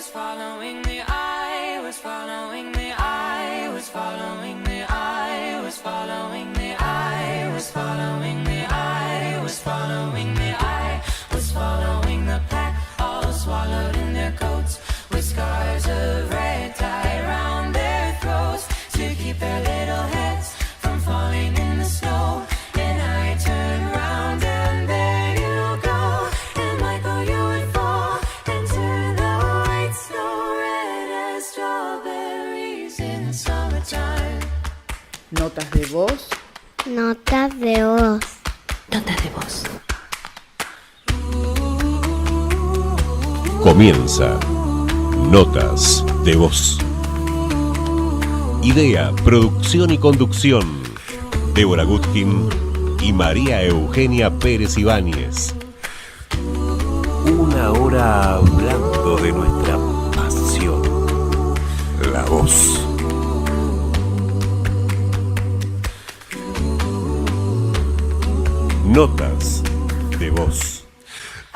was following the eye, was following the eye, was following the eye, was following the eye, was following the eye, was following the eye, was following the pack, all swallowed in their coats, with scars of red tied round their throats, to keep their little heads from falling in the snow. And I turned round and there you go, and Michael, you would fall into the white snow, red as strawberries in summertime. Notas de voz. Notas de voz. Notas de voz. Comienza Notas de voz. Idea, producción y conducción: Débora Gutkin y María Eugenia Pérez Ibáñez. Una hora hablando de nuestra pasión, la voz. Notas de voz.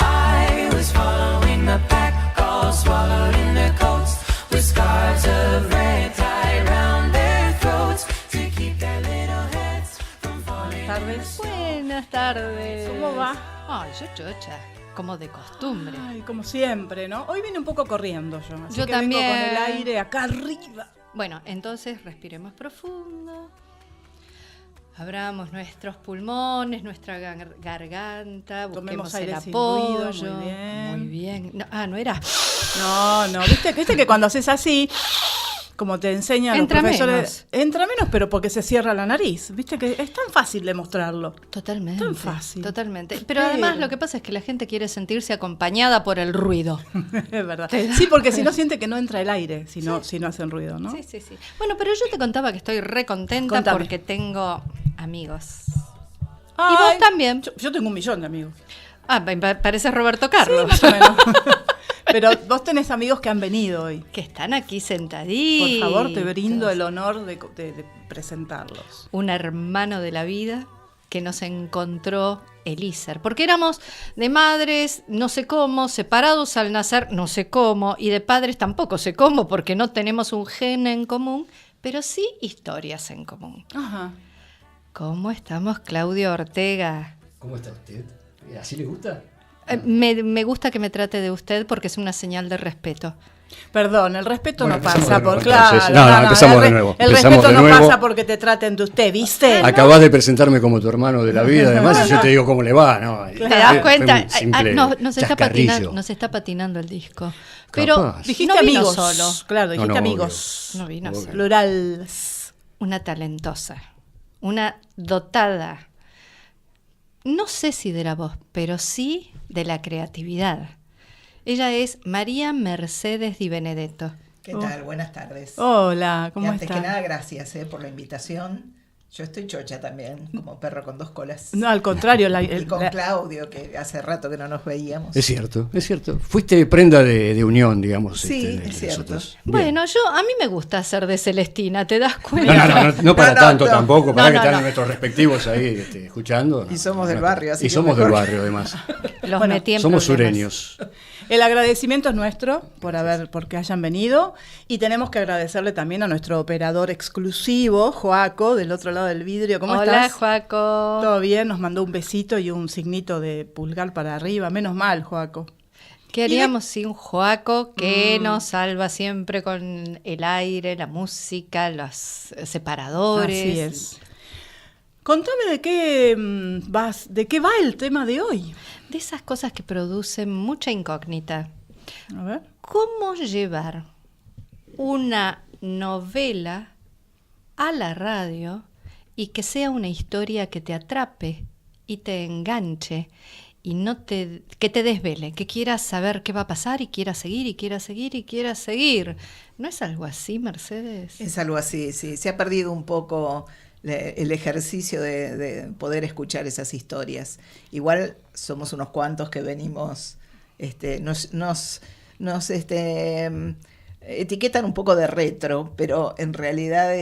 I was following the pack, all swallowed in their coats, with scarves of red tied round their throats, to keep their little heads from falling. Tardes. Buenas tardes. ¿Cómo va? Ay, yo chocha, como de costumbre. Ay, como siempre, ¿no? Hoy vine un poco corriendo yo, así Yo que también. vengo con el aire acá arriba. Bueno, entonces respiremos profundo. Abramos nuestros pulmones, nuestra garganta, Tomemos busquemos aire el sin apoyo. ruido, muy bien. Muy bien. No, no era. No, ¿viste que cuando haces así, como te enseñan Entra los profesores, menos. entra menos, pero porque se cierra la nariz. ¿Viste que es tan fácil demostrarlo? Totalmente. Tan fácil. Totalmente. Pero además lo que pasa es que la gente quiere sentirse acompañada por el ruido. Es verdad. Te da- Sí, porque si no siente que no entra el aire, si no hacen ruido, ¿no? Sí, sí, sí. Bueno, pero yo te contaba que estoy re contenta Contame. porque tengo amigos. Ay, Y vos también. Yo tengo un millón de amigos. Ah, pareces Roberto Carlos. Más o menos. Pero vos tenés amigos que han venido hoy. Que están aquí sentaditos. Por favor, te brindo el honor de presentarlos. Un hermano de la vida que nos encontró Elíser. Porque éramos de madres, no sé cómo, separados al nacer, no sé cómo, y de padres tampoco sé cómo, porque no tenemos un gen en común, pero sí historias en común. Ajá. ¿Cómo estamos, Claudio Ortega? ¿Cómo está usted? ¿Así le gusta? Me gusta que me trate de usted porque es una señal de respeto. Perdón, el respeto Bueno, no pasa por empezamos de nuevo, claro. entonces. No, empezamos de nuevo. El Empezamos respeto de no nuevo. pasa porque te traten de usted, ¿viste? Acabas de presentarme como tu hermano de la vida, además, y yo te digo cómo le va, ¿no? ¿Te das Fue cuenta? un simple Nos está chascarrillo. patinando el disco. Pero Capaz. Dijiste no vino amigos. solo. Claro, dijiste No, amigos. No vino Obvio. solo. Plural. Una talentosa, una dotada, no sé si de la voz, pero sí de la creatividad. Ella es María Mercedes Di Benedetto. ¿Qué tal? Buenas tardes. Hola, Y ¿cómo antes que estás? nada, gracias por la invitación. Yo estoy chocha también, como perro con dos colas. No, al contrario. Y con Claudio, que hace rato que no nos veíamos. Es cierto, es cierto. Fuiste prenda de unión, digamos. Sí, de es cierto. nosotros. Bueno, a mí me gusta hacer de Celestina, ¿te das cuenta? No para No, tanto no. tampoco, para No, que no, están no. nuestros respectivos ahí escuchando. Y somos del barrio, así Y que somos mejor. del barrio, además. Los Bueno, metí en Somos problemas. sureños. El agradecimiento es nuestro porque hayan venido, y tenemos que agradecerle también a nuestro operador exclusivo, Joaco, del otro lado del vidrio. ¿Cómo Hola, estás? Joaco. Todo bien, nos mandó un besito y un signito de pulgar para arriba. Menos mal, Joaco. ¿Qué haríamos sin Joaco que nos salva siempre con el aire, la música, los separadores? Así es. Contame de qué va el tema de hoy. De esas cosas que producen mucha incógnita. A ver. ¿Cómo llevar una novela a la radio y que sea una historia que te atrape y te enganche y que te desvele, que quieras saber qué va a pasar y quieras seguir y quieras seguir y quieras seguir? ¿No es algo así, Mercedes? Es algo así, sí. Se ha perdido un poco el ejercicio de poder escuchar esas historias. Igual somos unos cuantos que venimos, nos etiquetan un poco de retro, pero en realidad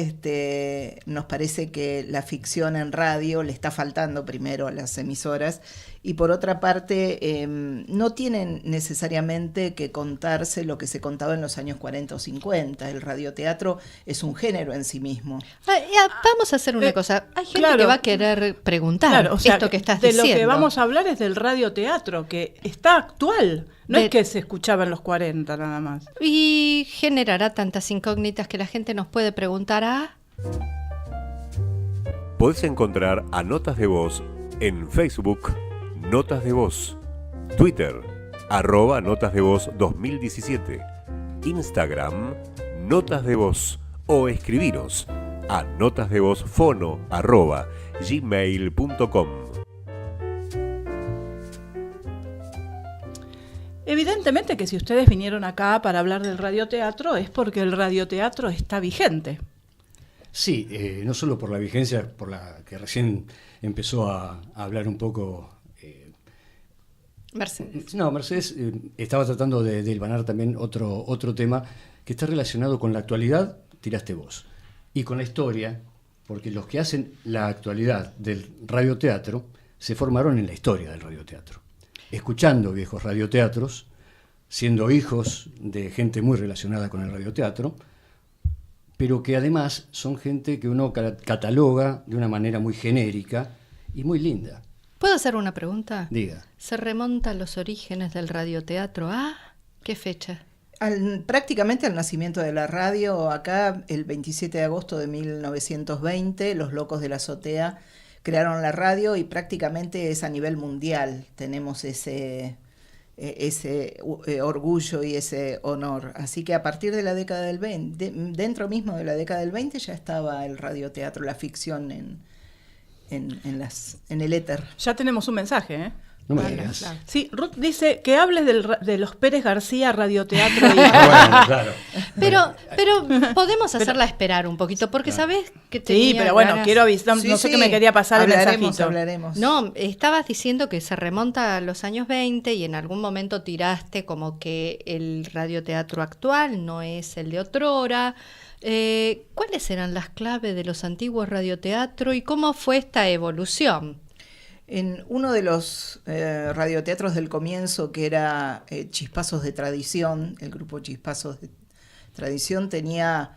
nos parece que la ficción en radio le está faltando primero a las emisoras, y por otra parte no tienen necesariamente que contarse lo que se contaba en los años 40 o 50. El radioteatro es un género en sí mismo. Vamos a hacer una cosa. Hay gente claro. que va a querer preguntar Claro, o sea, esto que estás de diciendo. lo que vamos a hablar es del radioteatro, que está actual. No es que se escuchaba en los 40 nada más. Y generará tantas incógnitas que la gente nos puede preguntar Podés encontrar a Notas de Voz en Facebook, Notas de Voz, Twitter, @Notas de Voz 2017, Instagram, Notas de Voz, o escribiros a notasdevozfono@gmail.com. Evidentemente que si ustedes vinieron acá para hablar del radioteatro es porque el radioteatro está vigente. Sí, no solo por la vigencia, por la que recién empezó a hablar un poco. Mercedes. No, Mercedes estaba tratando de hilvanar también otro tema que está relacionado con la actualidad, tiraste vos, y con la historia, porque los que hacen la actualidad del radioteatro se formaron en la historia del radioteatro, escuchando viejos radioteatros, siendo hijos de gente muy relacionada con el radioteatro, pero que además son gente que uno cataloga de una manera muy genérica y muy linda. ¿Puedo hacer una pregunta? Diga. ¿Se remonta a los orígenes del radioteatro? ¿Qué fecha? Prácticamente al nacimiento de la radio, acá el 27 de agosto de 1920, los locos de la azotea crearon la radio y prácticamente es a nivel mundial. Tenemos ese orgullo y ese honor. Así que a partir de la década del 20, dentro mismo de la década del 20 ya estaba el radioteatro, la ficción en el éter. Ya tenemos un mensaje, ¿eh? No me digas. Claro. Sí, Ruth dice que hables de los Pérez García radioteatro. Bueno, claro. Pero podemos hacerla esperar un poquito, porque sabes que tenía Sí, pero bueno, ganas- quiero avisar, no sé qué me quería pasar el mensajito. Hablaremos. No, estabas diciendo que se remonta a los años 20 y en algún momento tiraste como que el radioteatro actual no es el de otrora. ¿Cuáles eran las claves de los antiguos radioteatros y cómo fue esta evolución? En uno de los radioteatros del comienzo, que era Chispazos de Tradición, el grupo Chispazos de Tradición tenía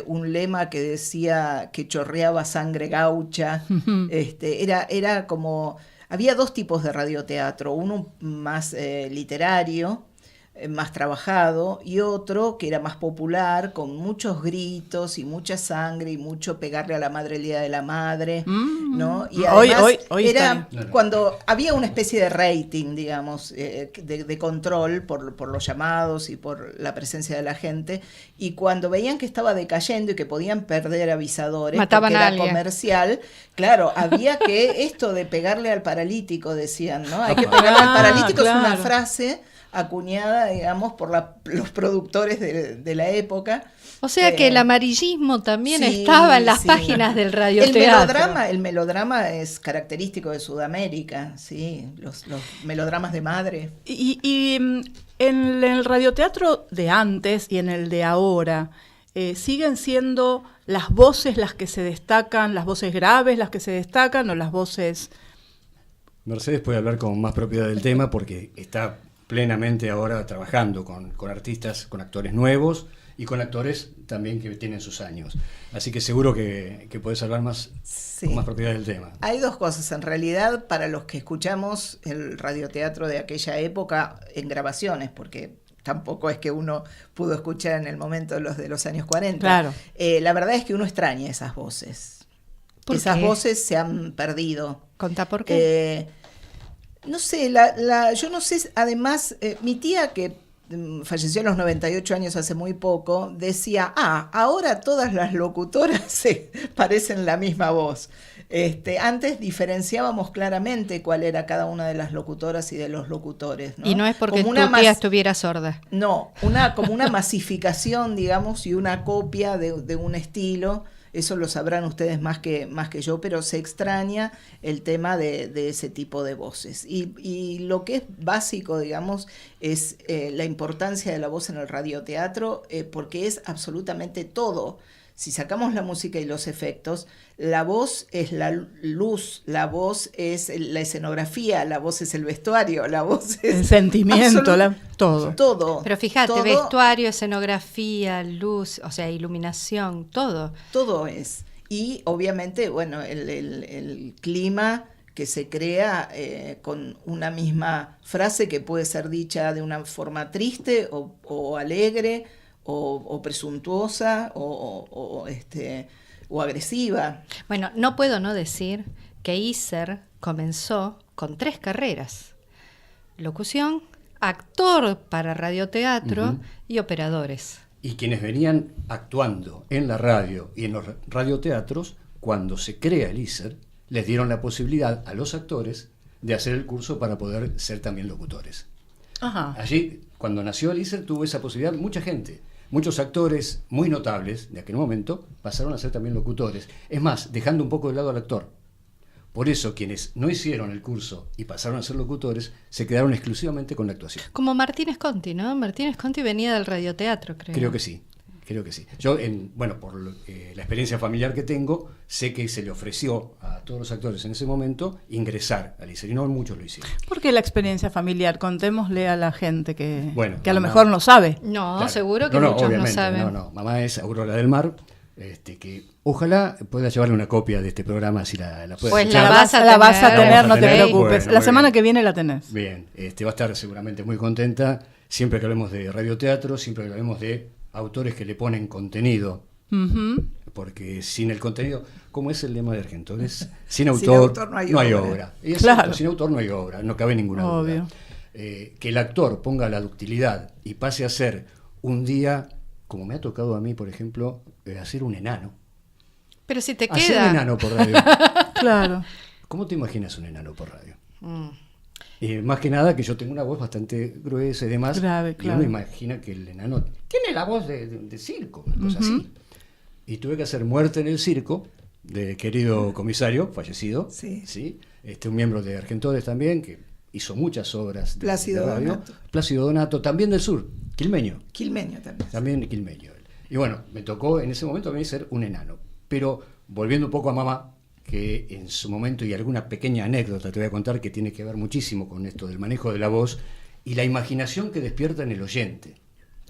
un lema que decía que chorreaba sangre gaucha. Era como... Había dos tipos de radioteatro, uno más literario, más trabajado, y otro que era más popular, con muchos gritos y mucha sangre y mucho pegarle a la madre el Día de la Madre, ¿no? Y además hoy era está. cuando había una especie de rating, digamos, de control por los llamados y por la presencia de la gente, y cuando veían que estaba decayendo y que podían perder avisadores, Mataban porque a era alguien. comercial, claro, había que esto de pegarle al paralítico, decían, ¿no? Hay que pegarle al paralítico, es una claro. frase acuñada, digamos, por los productores de la época. O sea que el amarillismo también Sí, estaba en las sí. páginas del radioteatro. El melodrama es característico de Sudamérica, sí, los melodramas de madre. Y en el radioteatro de antes y en el de ahora, ¿siguen siendo las voces las que se destacan, las voces graves las que se destacan o las voces...? Mercedes puede hablar con más propiedad del tema porque está plenamente ahora trabajando con artistas, con actores nuevos y con actores también que tienen sus años. Así que seguro que puedes hablar más, Sí. con más propiedad del tema. Hay dos cosas, en realidad, para los que escuchamos el radioteatro de aquella época en grabaciones, porque tampoco es que uno pudo escuchar en el momento de los años 40. Claro. La verdad es que uno extraña esas voces. ¿Por Esas qué? voces se han perdido. Contá por qué. No sé, yo no sé, además, mi tía que falleció a los 98 años hace muy poco, decía, ahora todas las locutoras se parecen la misma voz. Antes diferenciábamos claramente cuál era cada una de las locutoras y de los locutores, ¿no? Y no es porque Como tu una tía estuviera sorda. No, como una masificación, digamos, y una copia de un estilo. Eso lo sabrán ustedes más que yo, pero se extraña el tema de ese tipo de voces. Y lo que es básico, digamos, es la importancia de la voz en el radioteatro, porque es absolutamente todo. si sacamos la música y los efectos, la voz es la luz, la voz es la escenografía, la voz es el vestuario, la voz es El sentimiento, todo. todo. Pero fíjate, todo, vestuario, escenografía, luz, o sea, iluminación, todo. todo es. Y obviamente, bueno, el clima que se crea con una misma frase que puede ser dicha de una forma triste o alegre o presuntuosa o agresiva. Bueno, no puedo no decir que ISER comenzó con 3 carreras: locución, actor para radioteatro y operadores. Y quienes venían actuando en la radio y en los radioteatros, cuando se crea el ISER, les dieron la posibilidad a los actores de hacer el curso para poder ser también locutores. Ajá. Allí, cuando nació el ISER, tuvo esa posibilidad mucha gente. Muchos actores muy notables de aquel momento pasaron a ser también locutores. Es más, dejando un poco de lado al actor. Por eso, quienes no hicieron el curso y pasaron a ser locutores, se quedaron exclusivamente con la actuación. Como Martínez Conti, ¿no? Martínez Conti venía del radioteatro, creo. Creo que sí. Yo, por la experiencia familiar que tengo, sé que se le ofreció a todos los actores en ese momento ingresar al ISER, y no muchos lo hicieron. ¿Por qué la experiencia familiar? Contémosle a la gente que a lo mamá- mejor no sabe. No, Claro. seguro que muchos no obviamente, saben. Mamá es Aurora del Mar, que ojalá pueda llevarle una copia de este programa si la puede Pues escuchar. la vas a la vas a tener, tener, no te tener. preocupes. Bueno, La muy semana bien. que viene la tenés. Bien, va a estar seguramente muy contenta siempre que hablemos de radioteatro, siempre que hablemos de autores que le ponen contenido, Ujú. porque sin el contenido, ¿cómo es el lema de Argentores? Sin autor no hay obra. obra. Y es Claro. cierto, sin autor no hay obra, no cabe ninguna Obvio. duda. Que el actor ponga la ductilidad y pase a ser un día, como me ha tocado a mí, por ejemplo, hacer un enano. Pero si te Hacer un queda. enano por radio. Claro. ¿Cómo te imaginas un enano por radio? Mm. Más que nada que yo tengo una voz bastante gruesa y demás. Grave, Y claro. uno imagina que el enano tiene la voz de circo, una cosa así. Y tuve que hacer Muerte en el Circo, de querido comisario, fallecido. Sí. Un miembro de Argentores también, que hizo muchas obras de Plácido radio. Donato. Plácido Donato, también del sur, quilmeño. Quilmeño también. También quilmeño. Y bueno, me tocó en ese momento a mí ser un enano. Pero volviendo un poco a mamá, que en su momento, y alguna pequeña anécdota te voy a contar que tiene que ver muchísimo con esto del manejo de la voz y la imaginación que despierta en el oyente.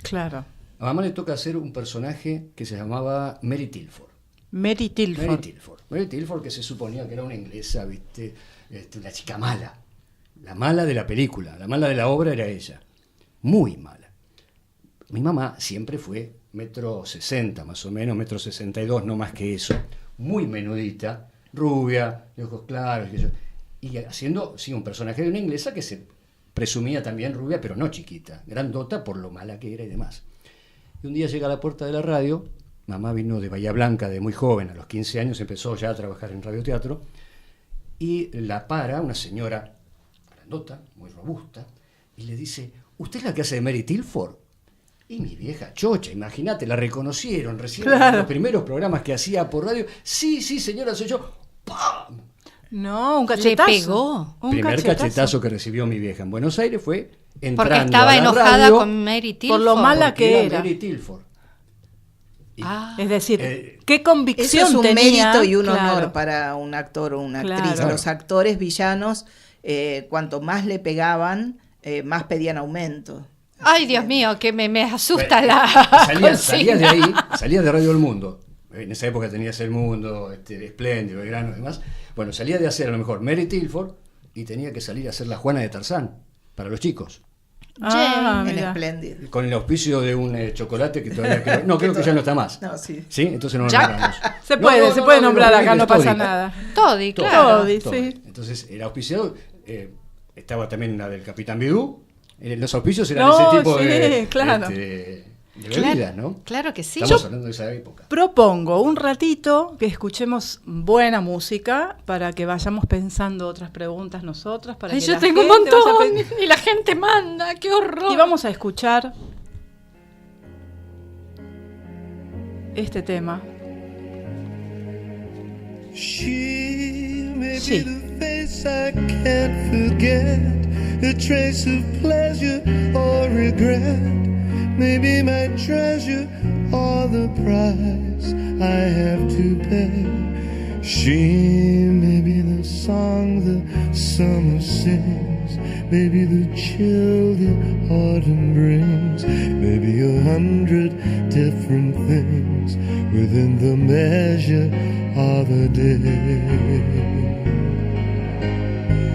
Claro. A mamá le toca hacer un personaje que se llamaba Mary Tilford. Mary Tilford. Mary Tilford, que se suponía que era una inglesa, ¿viste? La chica mala. La mala de la película, la mala de la obra era ella. Muy mala. Mi mamá siempre fue 1,60 m más o menos, 1,62 m, no más que eso. Muy menudita, rubia, de ojos claros. Y haciendo, sí, un personaje de una inglesa que se presumía también rubia, pero no chiquita. Grandota por lo mala que era y demás. Y un día llega a la puerta de la radio. Mamá vino de Bahía Blanca de muy joven, a los 15 años empezó ya a trabajar en radioteatro, y la para una señora grandota, muy robusta, y le dice: ¿usted es la que hace de Mary Tilford? Y mi vieja chocha, imagínate, la reconocieron recién en los primeros programas que hacía por radio. Sí, señora, soy yo. ¡Pam! No, un cachetazo. Le pegó. Un Primer cachetazo que recibió mi vieja en Buenos Aires fue entrando Porque estaba a la enojada radio con Mary Tilford. Por lo mala porque que era. Mary Tilford. Y- Ah. Es decir, qué Eso convicción es un tenía. mérito y un Claro. honor para un actor o una Claro. actriz. Claro. Los actores villanos, cuanto más le pegaban, más pedían aumento. Ay, Dios mío, que me asusta Bueno, la salía de consigna. ahí, salía de Radio El Mundo. En esa época tenías El Mundo, Espléndido, Belgrano y demás. Bueno, salía de hacer a lo mejor Mary Tilford y tenía que salir a hacer la Juana de Tarzán para los chicos. Ah, En mira. Splendid. Con el auspicio de un chocolate que todavía creo que ya no está más. No, sí. ¿Sí? Entonces no lo Ya. nombramos. Se puede nombrar los acá, no Beatles, pasa Toddy. nada. Toddy, Todo, claro. Toddy, todo. sí. Entonces era auspiciado, estaba también la del Capitán Bidú. Los auspicios eran No, ese tipo sí, de, claro. de bebidas, ¿no? Claro que sí. Estamos hablando de esa época. Propongo un ratito que escuchemos buena música para que vayamos pensando otras preguntas nosotras. Para Ay, que yo la tengo un gente vaya montón. pen- Y la gente manda, qué horror. Y vamos a escuchar este tema. She may Sí. be the face I can't forget, a trace of pleasure or regret, maybe my treasure all the price I have to pay. She may be the song the summer sings, maybe the chill the autumn brings, maybe 100 different things within the measure of a day.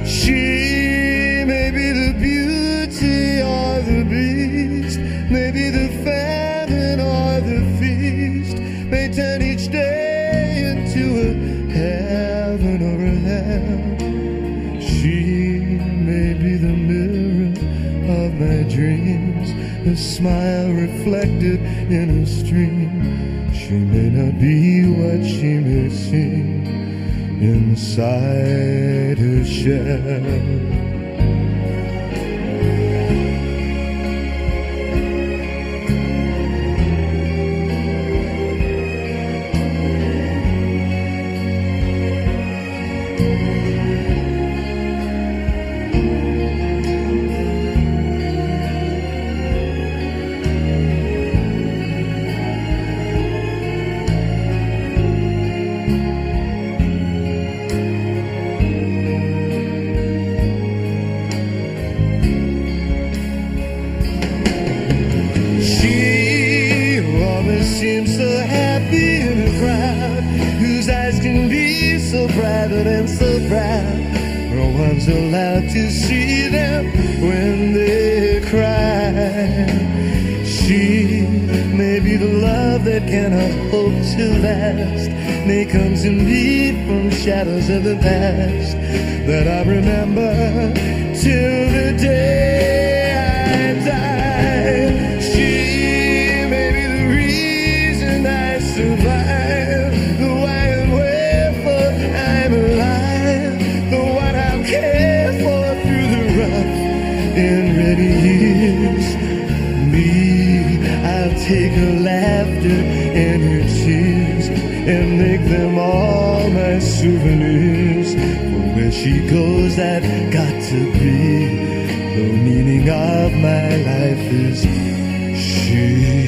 She may be the beauty or the beast, maybe the famine or the feast, may turn each day into a heaven or a hell. She may be the mirror of my dreams, a smile reflected in a stream. She may not be what she may seem inside her shell. Seems so happy in a crowd whose eyes can be so private and so proud. No one's allowed to see them when they cry. She may be the love that cannot hope to last, may comes in me from shadows of the past that I remember till the day I die. She survive, the why and wherefore I'm alive, the what I'll care for through the rough and ready years. Me, I'll take her laughter and her tears and make them all my souvenirs. For where she goes, I've got to be. The meaning of my life is she.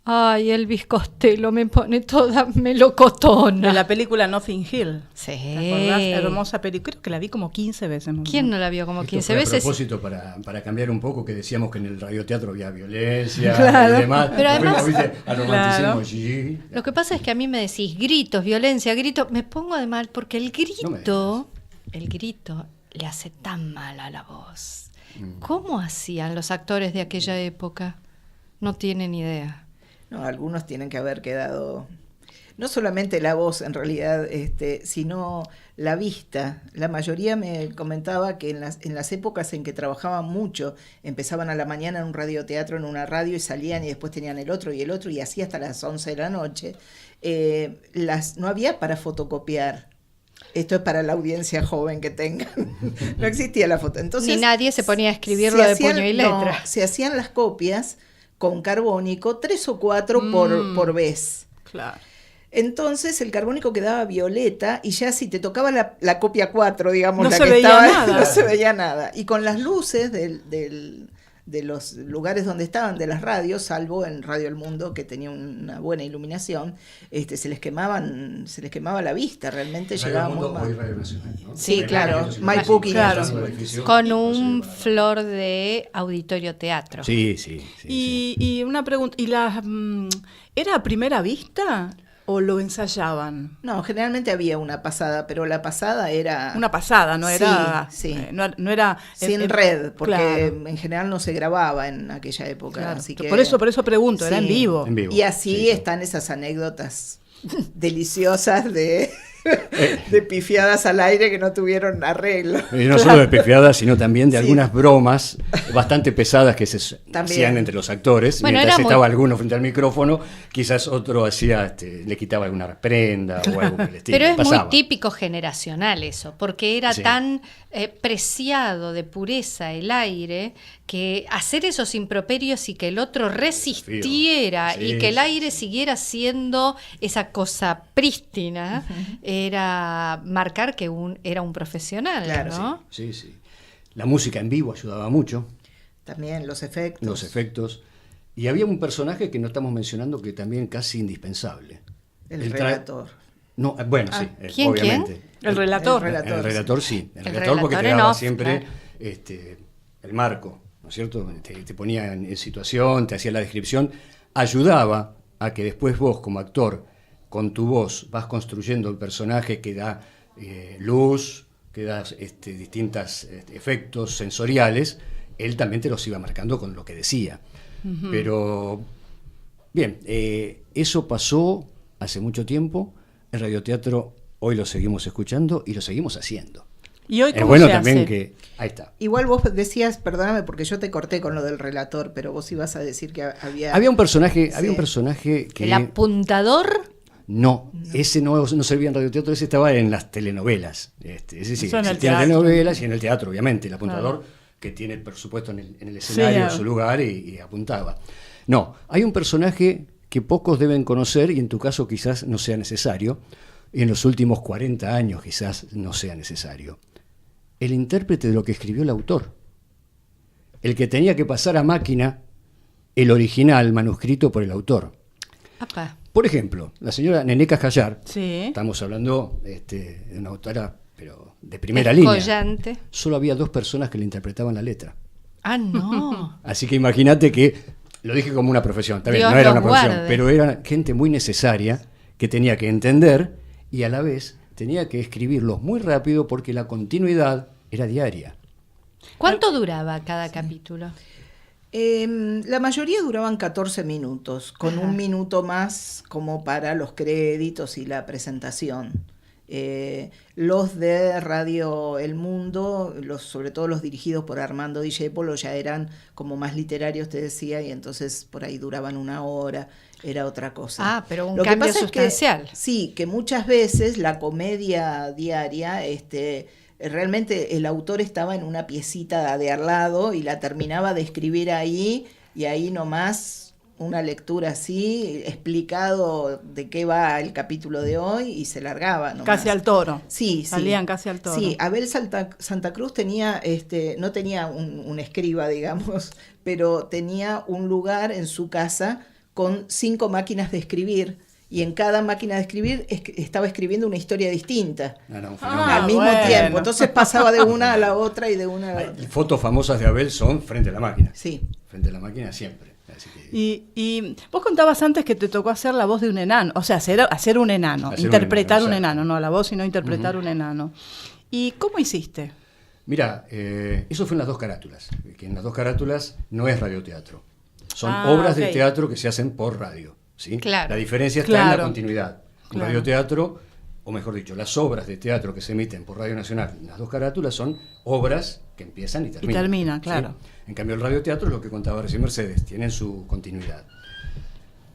Ay, Elvis Costello me pone toda melocotona. De la película Notting Hill. Sí. ¿Te acordás? Hermosa película. Creo que la vi como 15 veces. ¿Quién no la vio como 15 Esto fue veces? A propósito, para cambiar un poco, que decíamos que en el radioteatro había violencia Claro. y demás. Pero además- Fuimos, ¿viste? Al romanticismo, Claro. sí. Lo que pasa es que a mí me decís gritos, violencia, gritos, me pongo de mal porque el grito le hace tan mal a la voz. ¿Cómo hacían los actores de aquella época? No tienen idea. No, algunos tienen que haber quedado, no solamente la voz en realidad, sino la vista. La mayoría me comentaba que en las épocas en que trabajaban mucho, empezaban a la mañana en un radioteatro, en una radio, y salían y después tenían el otro, y así hasta las 11 de la noche. No había para fotocopiar. Esto es para la audiencia joven que tengan. No existía la foto. Entonces, Ni nadie se ponía a escribirlo de puño y letra. No, se hacían las copias con carbónico, 3 o 4 por vez. Claro. Entonces el carbónico quedaba violeta y ya si te tocaba la copia 4, digamos, No la se que veía estaba, nada. no se veía nada. Y con las luces de los lugares donde estaban, de las radios, salvo en Radio El Mundo, que tenía una buena iluminación, se les quemaba la vista, realmente Radio llegaba Mundo, muy hoy mal. Radio Nacional, ¿no? Sí, Radio claro, Nacional. Maipú, claro. Con un flor de auditorio teatro. Sí, sí. Y una pregunta, ¿era a primera vista o lo ensayaban? No, generalmente había una pasada, pero la pasada era... Una pasada, no era... Sí, sí. No era sin red, porque claro. en general no se grababa en aquella época. Claro. Así que, Por eso pregunto, sí. era en vivo. En vivo. Y así Sí, sí. están esas anécdotas deliciosas de de pifiadas al aire que no tuvieron arreglo. Y no solo de pifiadas, sino también de Sí. algunas bromas bastante pesadas que se También. hacían entre los actores. Bueno, Mientras era muy- estaba alguno frente al micrófono, quizás otro hacía, le quitaba alguna prenda o algo por el estilo. Pero es Pasaba. muy típico generacional eso, porque era Sí. tan preciado de pureza el aire que hacer esos improperios y que el otro resistiera Sí, y que el sí, aire siguiera siendo esa cosa prístina, era marcar que era un profesional, Claro, ¿no? Sí, sí. La música en vivo ayudaba mucho, También los efectos. los efectos. Y había un personaje que no estamos mencionando que también casi indispensable. El tra- relator. No, bueno, sí, ¿quién, obviamente. El relator. El relator, El relator sí. El El relator porque te relator en daba off, siempre claro. el marco, ¿no es cierto? Te ponía en situación, te hacía la descripción, ayudaba a que después vos como actor, con tu voz, vas construyendo el personaje que da luz, que da distintos efectos sensoriales, él también te los iba marcando con lo que decía. Pero, bien, eso pasó hace mucho tiempo. El radioteatro hoy lo seguimos escuchando y lo seguimos haciendo. ¿Y hoy Es cómo bueno se también hace? que... Ahí está. Igual vos decías, perdóname porque yo te corté con lo del relator, pero vos ibas a decir que había... Había un personaje, Sí. había un personaje que... El apuntador. No, ese no servía en radioteatro, ese estaba en las telenovelas. Ese sí, Eso en el existían teatro. telenovelas y en el teatro, obviamente. El apuntador que tiene, por supuesto, en el escenario Sí, su lugar y apuntaba. No, hay un personaje que pocos deben conocer y en tu caso quizás no sea necesario, y en los últimos 40 años quizás no sea necesario. El intérprete de lo que escribió el autor. El que tenía que pasar a máquina el original manuscrito por el autor. Apa. Por ejemplo, la señora Nené Cascallar, Sí. estamos hablando de una autora pero de primera línea. Descollante. Solo había 2 personas que le interpretaban la letra. Ah, no. Así que imagínate que, lo dije como una profesión, está bien, Dios no era los una profesión, guarde. pero era gente muy necesaria que tenía que entender y a la vez tenía que escribirlos muy rápido porque la continuidad era diaria. ¿Cuánto duraba cada capítulo? La mayoría duraban 14 minutos, con un minuto más como para los créditos y la presentación. Los de Radio El Mundo, sobre todo los dirigidos por Armando Discépolo, ya eran como más literarios, te decía, y entonces por ahí duraban 1 hora, era otra cosa. Ah, pero un Lo que cambio pasa es que, sustancial. sí, que muchas veces la comedia diaria, realmente el autor estaba en una piecita de al lado y la terminaba de escribir ahí, y ahí nomás una lectura así, explicado de qué va el capítulo de hoy, y se largaba nomás. Casi al toro. Sí, Salían casi al toro. Sí, Abel Santa Cruz tenía, no tenía un escriba, digamos, pero tenía un lugar en su casa con 5 máquinas de escribir, y en cada máquina de escribir estaba escribiendo una historia distinta Era un Ah, fenómeno. al mismo bueno. tiempo. Entonces pasaba de una a la otra y de una a la Hay otra. fotos famosas de Abel son frente a la máquina. Sí. Frente a la máquina siempre. Así que, Y vos contabas antes que te tocó hacer la voz de un enano, o sea, hacer un enano, Hacer un interpretar enano, un exacto. enano, no la voz, sino interpretar un enano. ¿Y cómo hiciste? mira, eso fue en las 2 carátulas, que en las 2 carátulas no es radioteatro. Son Ah, obras de ok. teatro que se hacen por radio. ¿sí? Claro. La diferencia está en la Claro. continuidad. Un Claro. radioteatro, o mejor dicho, las obras de teatro que se emiten por Radio Nacional, en las 2 carátulas son obras que empiezan y terminan. terminan, ¿sí? claro. En cambio, el radioteatro es lo que contaba recién Mercedes, tienen su continuidad.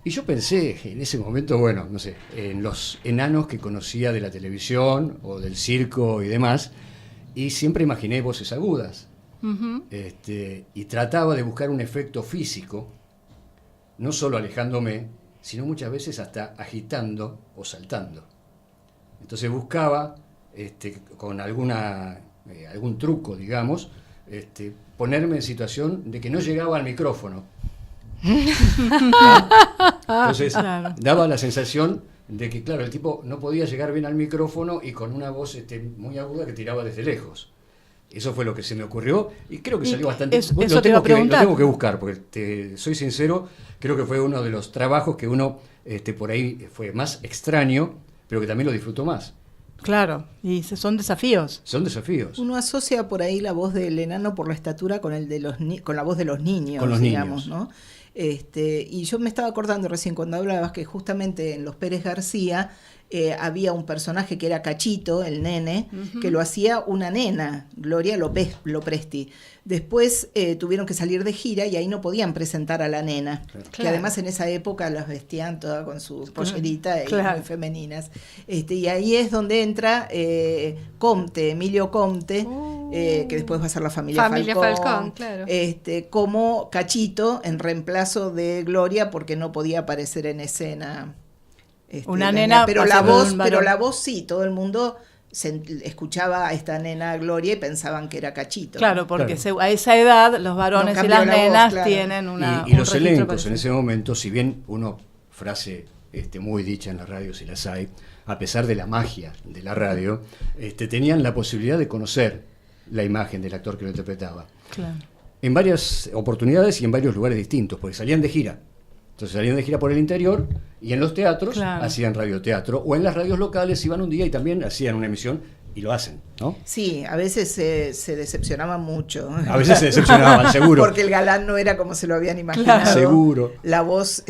Y yo pensé en ese momento, bueno, no sé, en los enanos que conocía de la televisión o del circo y demás, y siempre imaginé voces agudas. Ujú. Y trataba de buscar un efecto físico, no solo alejándome, sino muchas veces hasta agitando o saltando. Entonces buscaba, con algún truco, digamos, ponerme en situación de que no llegaba al micrófono. Entonces Claro. daba la sensación de que, claro, el tipo no podía llegar bien al micrófono y con una voz muy aguda que tiraba desde lejos. Eso fue lo que se me ocurrió y creo que Y salió bastante. eso Bueno, te iba a lo preguntar. tengo que buscar, porque soy sincero, creo que fue uno de los trabajos que uno por ahí fue más extraño, pero que también lo disfrutó más. Claro, y son desafíos. Son desafíos. Uno asocia por ahí la voz del enano por la estatura con el de con la voz de los niños, Con los digamos, niños. ¿no? Y yo me estaba acordando recién cuando hablabas que justamente en Los Pérez García había un personaje que era Cachito, el nene, que lo hacía una nena, Gloria Lopresti. Después tuvieron que salir de gira y ahí no podían presentar a la nena, que además en esa época las vestían todas con su pollerita y muy femeninas. Y ahí es donde entra Comte, Emilio Comte, que después va a ser la familia Falcón, claro. Como Cachito en reemplazo de Gloria porque no podía aparecer en escena. Una nena, pero la voz sí, todo el mundo escuchaba a esta nena Gloria y pensaban que era Cachito. Claro, porque a esa edad los varones y las nenas tienen una... Y los elencos en ese momento, si bien frase muy dicha en la radio, si las hay, a pesar de la magia de la radio, tenían la posibilidad de conocer la imagen del actor que lo interpretaba. Claro. En varias oportunidades y en varios lugares distintos, porque salían de gira. Entonces salían de gira por el interior y en los teatros hacían radioteatro, o en las radios locales iban un día y también hacían una emisión, y lo hacen, ¿no? Sí, a veces se decepcionaban mucho. A veces se decepcionaban, seguro. Porque el galán no era como se lo habían imaginado. Claro. Seguro. La voz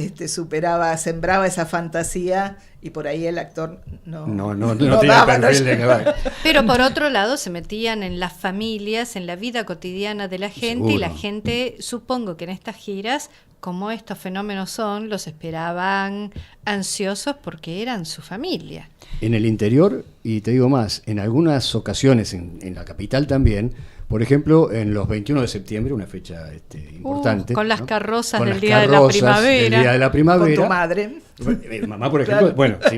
sembraba esa fantasía y por ahí el actor no tenía perfil de que Pero por otro lado se metían en las familias, en la vida cotidiana de la gente, Seguro. y la gente, supongo que en estas giras, como estos fenómenos son, los esperaban ansiosos porque eran su familia. En el interior, y te digo más, en algunas ocasiones en la capital también, por ejemplo, en los 21 de septiembre, una fecha importante. Con las carrozas con del las día de la carrozas primavera. del día de la primavera. Con tu madre. Mamá, por ejemplo,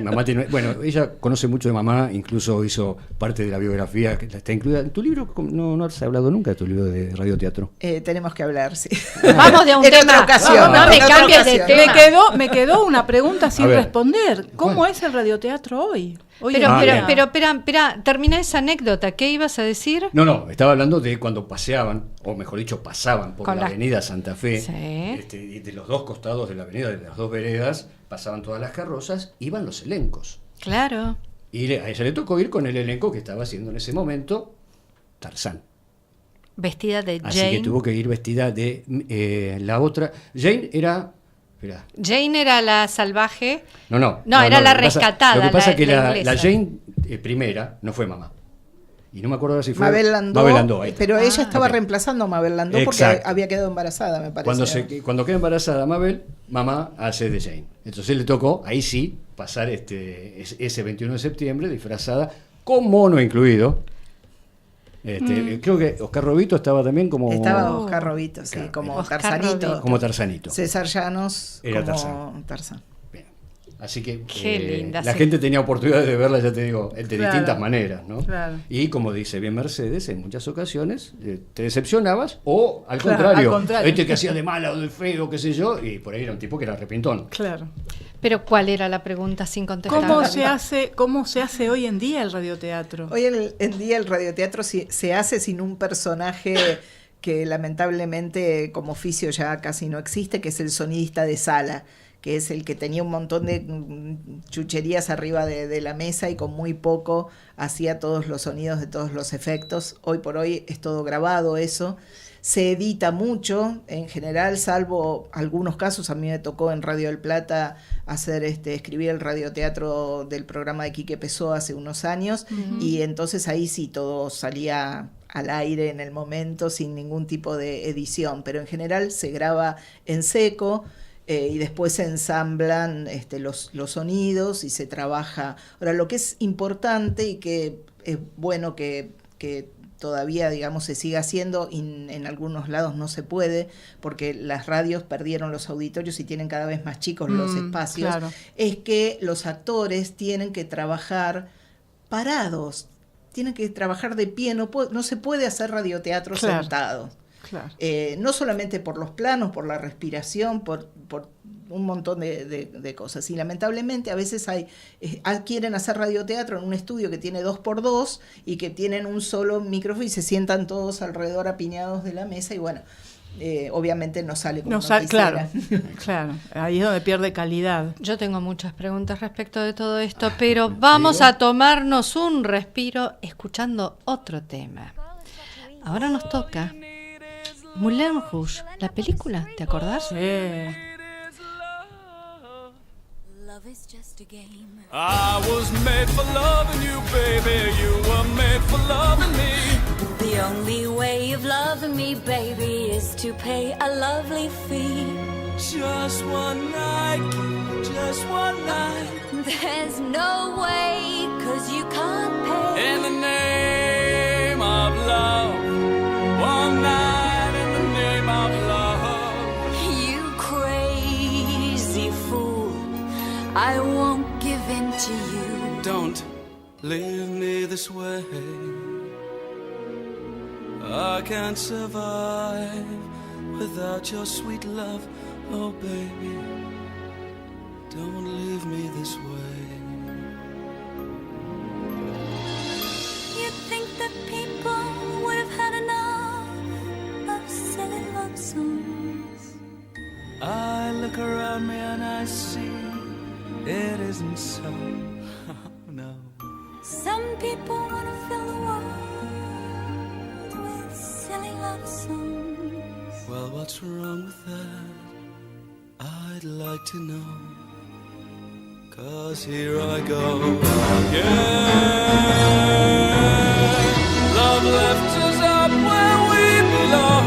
mamá tiene, ella conoce mucho de mamá, incluso hizo parte de la biografía que está incluida en tu libro. No has hablado nunca de tu libro de radioteatro. Tenemos que hablar, sí. Vamos de un en tema. otra ocasión. No me en otra cambies de ocasión. tema. Me quedó una pregunta sin A ver. responder. ¿Cómo ¿Cuál? es el radioteatro hoy? Pero espera, termina esa anécdota. ¿Qué ibas a decir? No, estaba hablando de cuando paseaban, o mejor dicho, pasaban por Con la las- avenida Santa Fe, Sí. y de los dos costados de la avenida, de las dos veredas, pasaban todas las carrozas, iban los elencos. Claro. Y a ella le tocó ir con el elenco que estaba haciendo en ese momento Tarzán. Vestida de Así Jane. que tuvo que ir vestida de la otra. Jane era... Esperá. Jane era la salvaje. No, era la lo que pasa- rescatada, Lo que pasa la- es que la la inglesa. Jane primera no fue mamá. Y no me acuerdo ahora si fue Mabel Landó, Mabel Landó, ahí está. pero ella estaba Ok. reemplazando a Mabel Landó porque Exacto. había quedado embarazada, me parece. Cuando queda embarazada Mabel, mamá hace de Jane. Entonces le tocó, ahí sí, pasar ese 21 de septiembre disfrazada, con mono incluido. Creo que Oscar Robito estaba también como... Estaba Oscar Robito, sí, Claro, como Oscar Tarzanito. Robito. como Tarzanito. César Llanos Era como Tarzán. Bien. Así que Qué linda, la sí. gente tenía oportunidad de verla, ya te digo, de Claro. distintas maneras, ¿no? Claro. Y como dice bien Mercedes, en muchas ocasiones te decepcionabas o al Claro, contrario, al contrario. este que hacía de mala o de feo, qué sé yo, y por ahí era un tipo que era repintón. Claro. Pero ¿cuál era la pregunta sin contestar? ¿Cómo se hace hoy en día el radioteatro? Hoy en día el radioteatro se hace sin un personaje que lamentablemente como oficio ya casi no existe, que es el sonidista de sala, que es el que tenía un montón de chucherías arriba de la mesa y con muy poco hacía todos los sonidos de todos los efectos. Hoy por hoy es todo grabado eso. Se edita mucho, en general, salvo algunos casos. A mí me tocó en Radio del Plata escribir el radioteatro del programa de Quique Pessoa hace unos años, y entonces ahí sí todo salía al aire en el momento sin ningún tipo de edición, pero en general se graba en seco. Y después se ensamblan los sonidos y se trabaja. Ahora, lo que es importante y que es bueno que todavía, digamos, se siga haciendo, y en algunos lados no se puede, porque las radios perdieron los auditorios y tienen cada vez más chicos los espacios, claro. es que los actores tienen que trabajar parados, tienen que trabajar de pie, no se puede hacer radioteatro Claro. sentado. Claro. No solamente por los planos, por la respiración, por un montón de cosas. Y lamentablemente a veces quieren hacer radioteatro en un estudio que tiene 2x2 y que tienen un solo micrófono y se sientan todos alrededor apiñados de la mesa y bueno, obviamente no sale como Claro, quisiera. claro. Ahí es donde pierde calidad. Yo tengo muchas preguntas respecto de todo esto, pero vamos a tomarnos un respiro escuchando otro tema. Ahora nos toca Moulin Rouge, la película, ¿te acordás? Sí. Love is just a game. I was made for loving you, baby. You were made for loving me. The only way of loving me, baby, is to pay a lovely fee. Just one night, just one night. There's no way, 'cause you can't pay. In the name of love. One night in the name of love. You crazy fool, I won't give in to you. Don't leave me this way. I can't survive without your sweet love. Oh, baby, don't leave me this way. You think that people would have had enough of silly love songs? I look around me and I see it isn't so. No. Some people want to fill the world with silly love songs. Well, what's wrong with that? I'd like to know. 'Cause here I go again. Love left us up where we belong,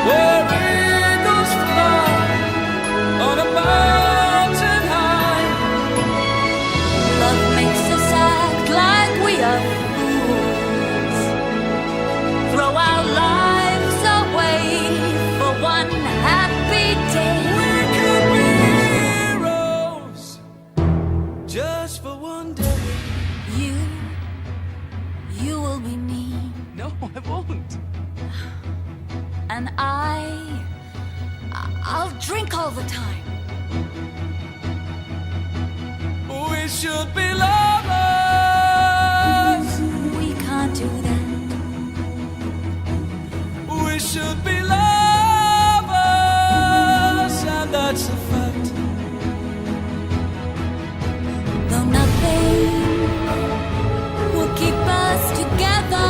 where eagles fly on a mountain high. Love makes us act like we are fools. Throw our lives away for one happy day. We could be heroes just for one day. You will be me, No, I won't. and I'll drink all the time. We should be lovers. We can't do that. We should be lovers, and that's a fact. Though nothing will keep us together,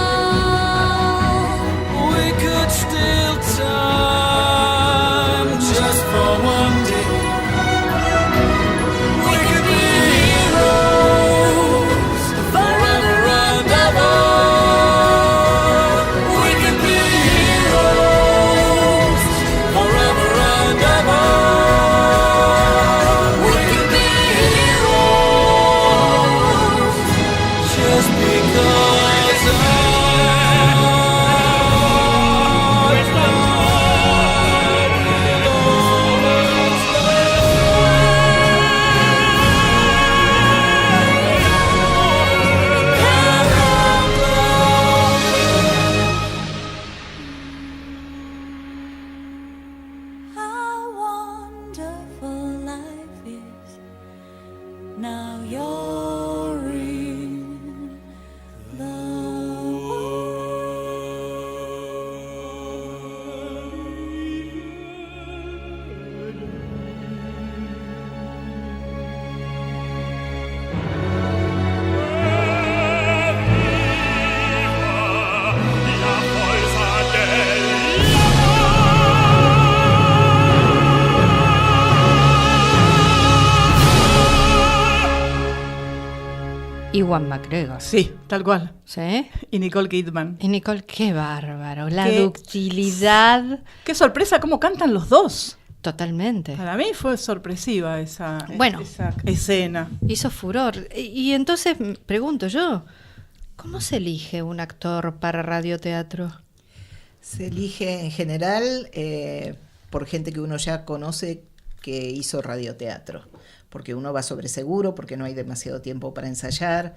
We could steal time just for one day. We could be heroes forever and ever. We could be heroes forever and ever. we can be heroes. Just because How wonderful life is. Now you're in the Iwan McGregor. Sí, tal cual. ¿Sí? Y Nicole Kidman. Y Nicole, qué bárbaro. La Qué- ductilidad. Qué sorpresa cómo cantan los dos. Totalmente. Para mí fue sorpresiva esa Bueno. escena. Hizo furor. Y entonces pregunto yo, ¿cómo se elige un actor para radioteatro? Se elige en general por gente que uno ya conoce que hizo radioteatro, porque uno va sobre seguro, porque no hay demasiado tiempo para ensayar.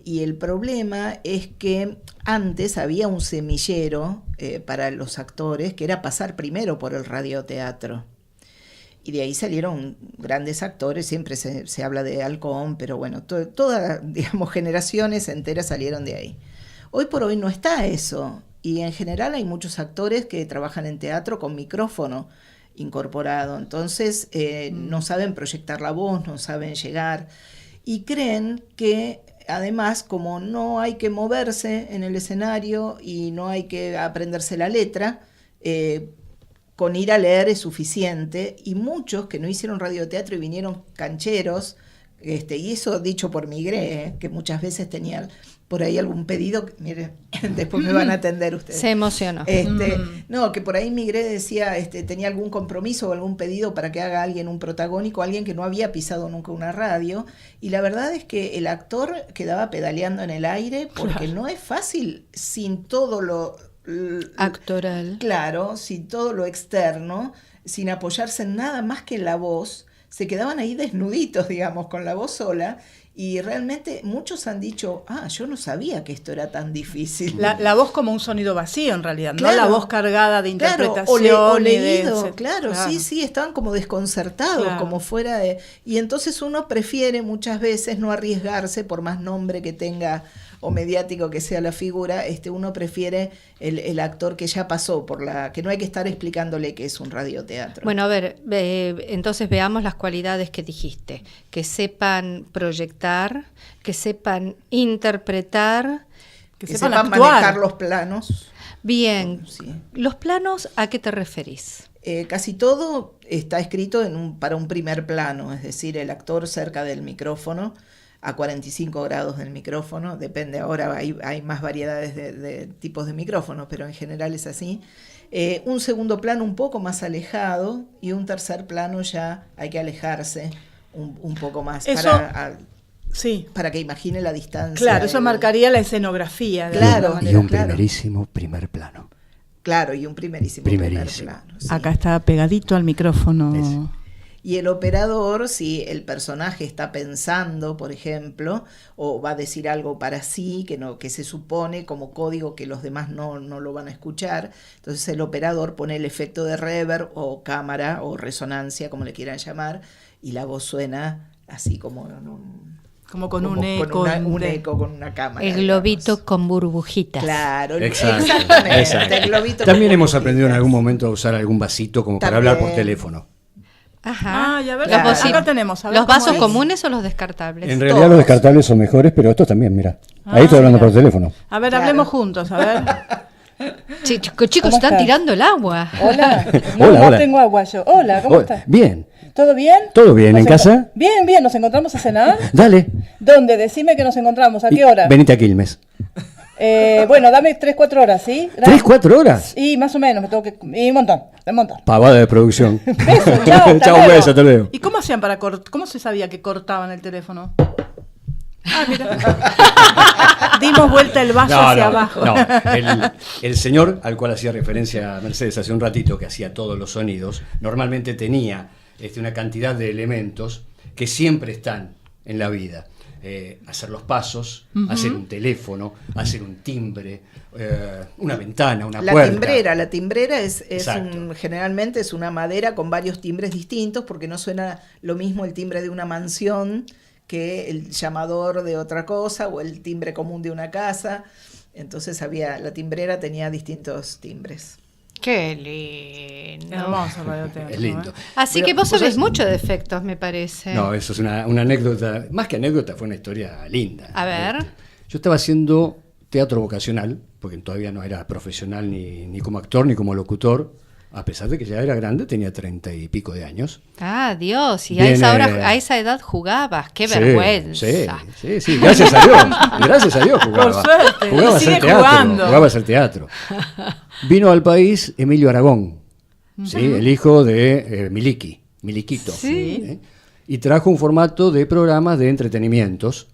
Y el problema es que antes había un semillero para los actores, que era pasar primero por el radioteatro. Y de ahí salieron grandes actores, siempre se habla de Halcón, pero bueno, todas, digamos, generaciones enteras salieron de ahí. Hoy por hoy no está eso, y en general hay muchos actores que trabajan en teatro con micrófono incorporado, entonces no saben proyectar la voz, no saben llegar, y creen que además, como no hay que moverse en el escenario y no hay que aprenderse la letra, con ir a leer es suficiente, y muchos que no hicieron radioteatro y vinieron cancheros, y eso dicho por Migré, que muchas veces tenían por ahí algún pedido, mire, después me van a atender ustedes. Se emocionó. No, que por ahí Migré decía, tenía algún compromiso o algún pedido para que haga alguien un protagónico, alguien que no había pisado nunca una radio, y la verdad es que el actor quedaba pedaleando en el aire, porque no es fácil sin todo lo Actoral. claro, sin todo lo externo, sin apoyarse en nada más que en la voz, se quedaban ahí desnuditos, digamos, con la voz sola, y realmente muchos han dicho, yo no sabía que esto era tan difícil. La voz como un sonido vacío, en realidad, Claro. no la voz cargada de interpretación. O y de- leído, claro, sí, estaban como desconcertados, Claro. como fuera de... Y entonces uno prefiere muchas veces no arriesgarse, por más nombre que tenga o mediático que sea la figura, uno prefiere el actor que ya pasó por que no hay que estar explicándole que es un radioteatro. Bueno, a ver, entonces veamos las cualidades que dijiste. Que sepan proyectar, que sepan interpretar. que que sepan sepan actuar. manejar los planos. Bien, Sí. ¿los planos a qué te referís? Casi todo está escrito para un primer plano, es decir, el actor cerca del micrófono, a 45 grados del micrófono, depende, ahora hay más variedades de tipos de micrófonos, pero en general es así. Un segundo plano un poco más alejado, y un tercer plano ya hay que alejarse un poco más Eso- Sí, para que imagine la distancia. claro, eso marcaría la escenografía. de Claro. alguna Y manera. un claro. primerísimo primer plano. Claro, y un primerísimo primer Primerísimo. plano. Sí. Acá está pegadito al micrófono. Ese. Y el operador, si el personaje está pensando, por ejemplo, o va a decir algo para sí, que se supone como código que los demás no lo van a escuchar, entonces el operador pone el efecto de reverb o cámara o resonancia, como le quieran llamar, y la voz suena así como Como con como un eco. un eco con una cámara. El globito digamos. con burbujitas. Claro, Exacto. exactamente. Exacto. El globito También con hemos burbujitas. aprendido en algún momento a usar algún vasito como para hablar por También. teléfono. Ajá. Y a ver, Claro. acá tenemos. A ver ¿Los cómo vasos es. comunes o los descartables? En realidad los descartables son mejores, pero estos también, mira. Ahí estoy hablando mira. por teléfono. A ver, Claro. hablemos juntos, a ver. Chicos, ¿Cómo están estás? tirando el agua. Hola. Hola, no hola. tengo agua yo. Hola, ¿cómo Oh, estás? bien, ¿Todo bien? ¿todo bien? ¿Nos ¿En casa? Bien, bien. ¿Nos encontramos a cenar? Dale. ¿Dónde? Decime que nos encontramos. ¿A Y qué hora? Venite a Quilmes. Bueno, dame 3-4 horas, ¿sí? ¿3, 4 horas? Y más o menos, me tengo que... Y un montón. Pavada de producción. Beso, chao, hasta Chao, un luego. beso, hasta luego. ¿Y cómo hacían para cortar? ¿Cómo se sabía que cortaban el teléfono? Mira. Dimos vuelta el vaso hacia abajo. no. El señor al cual hacía referencia Mercedes hace un ratito, que hacía todos los sonidos, normalmente tenía una cantidad de elementos que siempre están en la vida. Hacer los pasos, hacer un teléfono, hacer un timbre, una ventana, una puerta. La timbrera es Exacto. generalmente es una madera con varios timbres distintos, porque no suena lo mismo el timbre de una mansión que el llamador de otra cosa, o el timbre común de una casa. Entonces la timbrera tenía distintos timbres. Qué lindo. Hermoso radioteatro. Es lindo. Así Pero, que vos ¿vos sabés sabés? mucho de efectos, me parece. No, eso es una anécdota, más que anécdota, fue una historia linda. A ver. Yo estaba haciendo teatro vocacional, porque todavía no era profesional ni como actor ni como locutor, a pesar de que ya era grande, tenía 30 y pico de años. Ah, Dios, y Viene- a esa edad jugabas, qué Sí, vergüenza. Sí, gracias a Dios jugaba. Por suerte, Jugaba a y sigue hacer teatro, jugando. jugaba a hacer teatro. Vino al país Emilio Aragón, ¿sí? El hijo de Miliquito. Sí. Y trajo un formato de programas de entretenimientos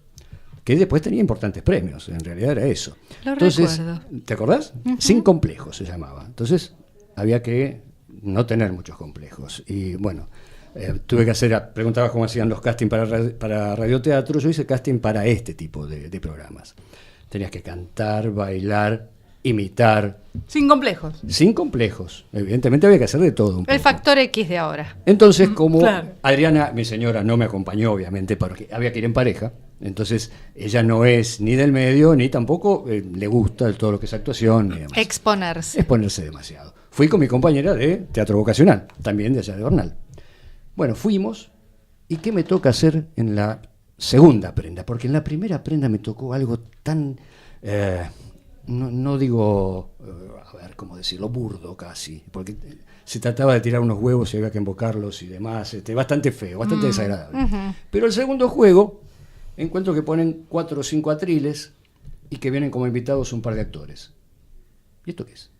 que después tenía importantes premios, en realidad era eso. Lo recuerdo. ¿Te acordás? Sin complejos se llamaba. Entonces había que no tener muchos complejos. Y bueno, tuve que preguntabas cómo hacían los castings para radioteatro, yo hice casting para este tipo de programas. Tenías que cantar, bailar, imitar, Sin complejos. sin complejos. Evidentemente había que hacer de todo un poco. El factor X de ahora. Entonces, como claro. Adriana, mi señora, no me acompañó, obviamente, porque había que ir en pareja, entonces ella no es ni del medio, ni tampoco le gusta todo lo que es actuación, ni demás. Exponerse. Exponerse demasiado. Fui con mi compañera de teatro vocacional, también de allá de Bernal. Bueno, fuimos, ¿y qué me toca hacer en la segunda prenda, porque en la primera prenda me tocó algo tan, no digo, a ver, ¿cómo decirlo? Burdo casi, porque se trataba de tirar unos huevos y había que embocarlos y demás, bastante feo, bastante desagradable. Pero el segundo juego, encuentro que ponen 4 o 5 atriles y que vienen como invitados un par de actores. ¿Y esto qué es?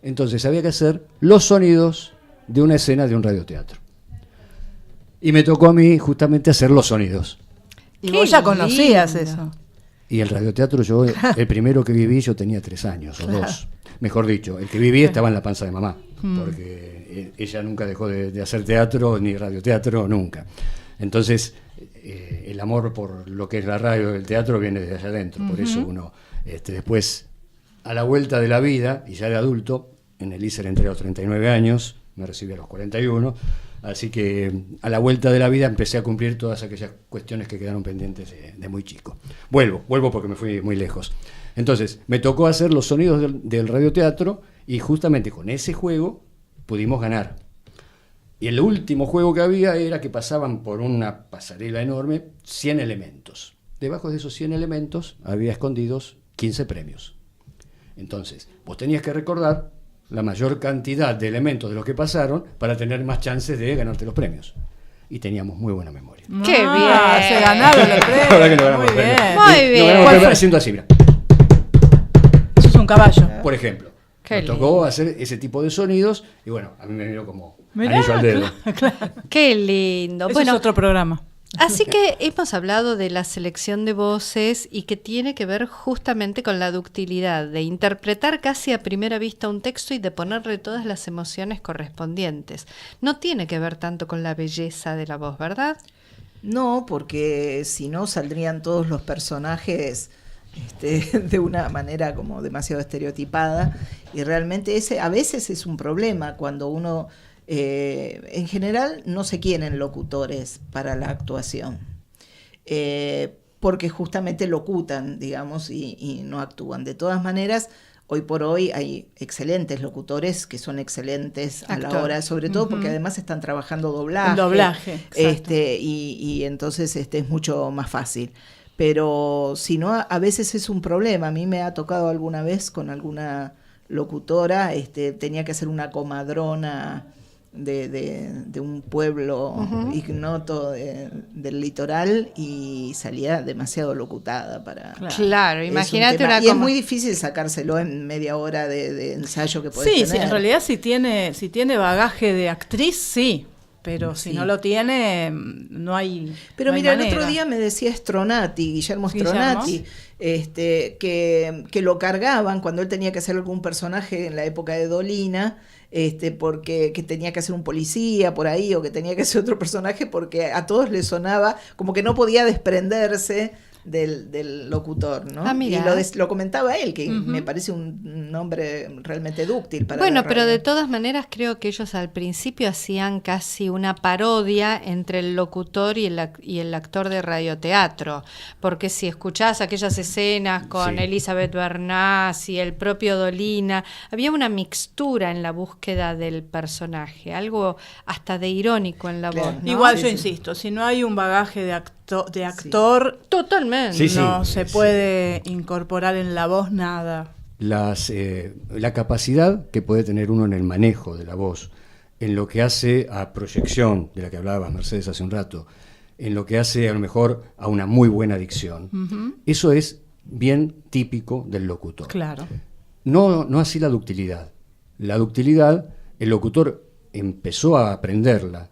Entonces había que hacer los sonidos de una escena de un radioteatro. Y me tocó a mí justamente hacer los sonidos. Y vos ya conocías eso. Y el radioteatro, yo, el primero que viví, yo tenía 3 años o 2. Mejor dicho, el que viví estaba en la panza de mamá, porque ella nunca dejó de hacer teatro, ni radioteatro, nunca. Entonces, el amor por lo que es la radio y el teatro viene desde allá adentro. Por eso uno, después, a la vuelta de la vida, y ya de adulto, en el ISER entré a los 39 años, me recibí a los 41, así que a la vuelta de la vida empecé a cumplir todas aquellas cuestiones que quedaron pendientes de muy chico. Vuelvo porque me fui muy lejos. Entonces, me tocó hacer los sonidos del radioteatro y justamente con ese juego pudimos ganar. Y el último juego que había era que pasaban por una pasarela enorme 100 elementos. Debajo de esos 100 elementos había escondidos 15 premios. Entonces, vos tenías que recordar la mayor cantidad de elementos de los que pasaron para tener más chances de ganarte los premios. Y teníamos muy buena memoria. ¡Qué bien! Se ganaron los premios. La verdad que no ganamos Muy premios. bien. Muy bien. No ganamos ¿Cuál premios fue? haciendo así, mira. Eso es un caballo. Por ejemplo. Qué Nos tocó hacer ese tipo de sonidos y bueno, a mí me vino como Mirá, anillo al dedo. ¡Qué lindo! Eso Bueno, es otro programa. así que hemos hablado de la selección de voces y que tiene que ver justamente con la ductilidad de interpretar casi a primera vista un texto y de ponerle todas las emociones correspondientes. No tiene que ver tanto con la belleza de la voz, ¿verdad? No, porque si no saldrían todos los personajes de una manera como demasiado estereotipada, y realmente ese a veces es un problema cuando uno en general no se quieren locutores para la actuación, porque justamente locutan, digamos, y no actúan. De todas maneras, hoy por hoy hay excelentes locutores que son excelentes a la hora, sobre todo porque además están trabajando doblaje. El doblaje, exacto. Y entonces es mucho más fácil. Pero si no, a veces es un problema. A mí me ha tocado alguna vez con alguna locutora, tenía que hacer una comadrona de un pueblo ignoto del litoral y salía demasiado locutada para... Claro, es imagínate un tema. una Y es coma. muy difícil sacárselo en media hora de ensayo que podés Sí, tener. en realidad si tiene bagaje de actriz, sí. Pero si Sí. no lo tiene, no hay. Pero no hay mira, el manera. otro día me decía Guillermo Guillermo. Stronati, que lo cargaban cuando él tenía que hacer algún personaje en la época de Dolina, porque que tenía que hacer un policía por ahí o que tenía que hacer otro personaje, porque a todos les sonaba como que no podía desprenderse del locutor, ¿no? Ah, mira. Y lo comentaba él, que me parece un nombre realmente dúctil para Bueno, la pero radio. de todas maneras creo que ellos al principio hacían casi una parodia entre el locutor y el actor de radioteatro, porque si escuchás aquellas escenas con Sí. Elizabeth Bernás y el propio Dolina, había una mixtura en la búsqueda del personaje, algo hasta de irónico en la Claro. voz, ¿no? Igual Sí, yo sí. insisto, si no hay un bagaje de actor, Totalmente. Sí, sí. no se Sí. puede incorporar en la voz nada. La capacidad que puede tener uno en el manejo de la voz, en lo que hace a proyección, de la que hablaba Mercedes hace un rato, en lo que hace a lo mejor a una muy buena dicción, eso es bien típico del locutor. Claro. No así la ductilidad. La ductilidad, el locutor empezó a aprenderla,